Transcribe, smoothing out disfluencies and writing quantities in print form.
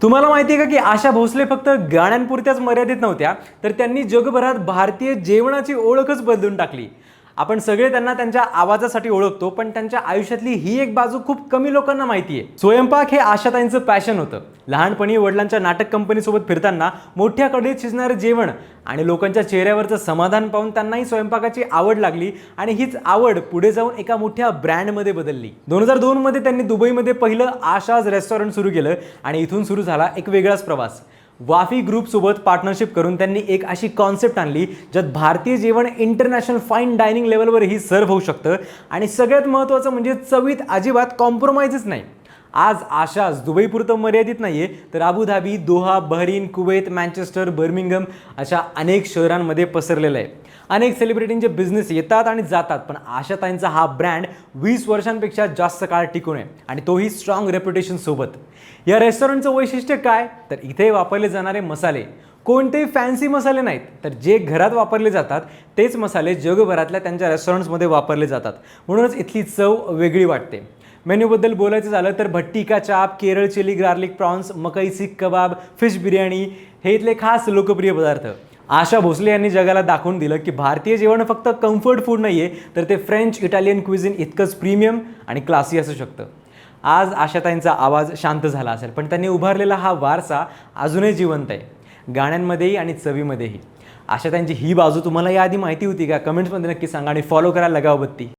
तुम्हाला माहिती आहे का की आशा भोसले फक्त गाण्यांपुरत्याच मर्यादित नव्हत्या, तर त्यांनी जगभरात भारतीय जेवणाची ओळखच बदलून टाकली. आपण सगळे त्यांना त्यांच्या आवाजासाठी ओळखतो, पण त्यांच्या आयुष्यातली ही एक बाजू खूप कमी लोकांना माहिती आहे. स्वयंपाक हे आशाताईंचं पॅशन होतं. लहानपणी वडिलांच्या नाटक कंपनीसोबत फिरताना मोठ्या कढईत शिजणारं जेवण आणि लोकांच्या चेहऱ्यावरचं समाधान पाहून त्यांनाही स्वयंपाकाची आवड लागली आणि हीच आवड पुढे जाऊन एका मोठ्या ब्रँडमध्ये बदलली. 2002 मध्ये त्यांनी दुबईमध्ये पहिलं आशाज रेस्टॉरंट सुरू केलं आणि इथून सुरू झाला एक वेगळाच प्रवास. वाफी ग्रुप सोबत पार्टनरशिप करून त्यांनी एक अशी कॉन्सेप्ट आणली ज्यात भारतीय जेवण इंटरनॅशनल फाईन डायनिंग लेवलवरही सर्व होऊ शकतं आणि सगळ्यात महत्त्वाचं म्हणजे चवीत अजिबात कॉम्प्रोमाइजच नाही. आज आशाज दुबईपुरतं मर्यादित नाहीये, तर Abu Dhabi, Doha, Bahrain, Kuwait, Manchester, Birmingham अशा अनेक शहरांमध्ये पसरलेलं आहे. अनेक सेलिब्रिटींचे बिझनेस येतात आणि जातात, पण आशाताईंचा हा ब्रँड 20 वर्षांपेक्षा जास्त काळ टिकून आहे आणि तोही स्ट्रॉंग रेप्युटेशन सोबत. या रेस्टॉरंटचं वैशिष्ट्य काय, तर इथे वापरले जाणारे मसाले कोणतेही फॅन्सी मसाले नाहीत, तर जे घरात वापरले जातात तेच मसाले जगभरातल्या त्यांच्या रेस्टॉरंट्समध्ये वापरले जातात. म्हणूनच इथली चव वेगळी वाटते. मेन्यूबद्दल बोलायचं झालं तर भट्टी का चाप, केरळ चिली गार्लिक प्रॉन्स, मकई सीख कबाब, फिश बिर्याणी हे इथले खास लोकप्रिय पदार्थ. आशा भोसले यांनी जगाला दाखवून दिलं की भारतीय जेवण फक्त कम्फर्ट फूड नाहीये, तर ते फ्रेंच, इटालियन क्विझिन इतकंच प्रीमियम आणि क्लासी असू शकतं. आज आशाताईंचा आवाज शांत झाला असेल, पण त्यांनी उभारलेला हा वारसा अजूनही जिवंत आहे, गाण्यांमध्येही आणि चवीमध्येही. आशाताईंची ही बाजू तुम्हाला याआधी माहिती होती का? कमेंट्समध्ये नक्की सांगा आणि फॉलो करायला लगाव बत्ती.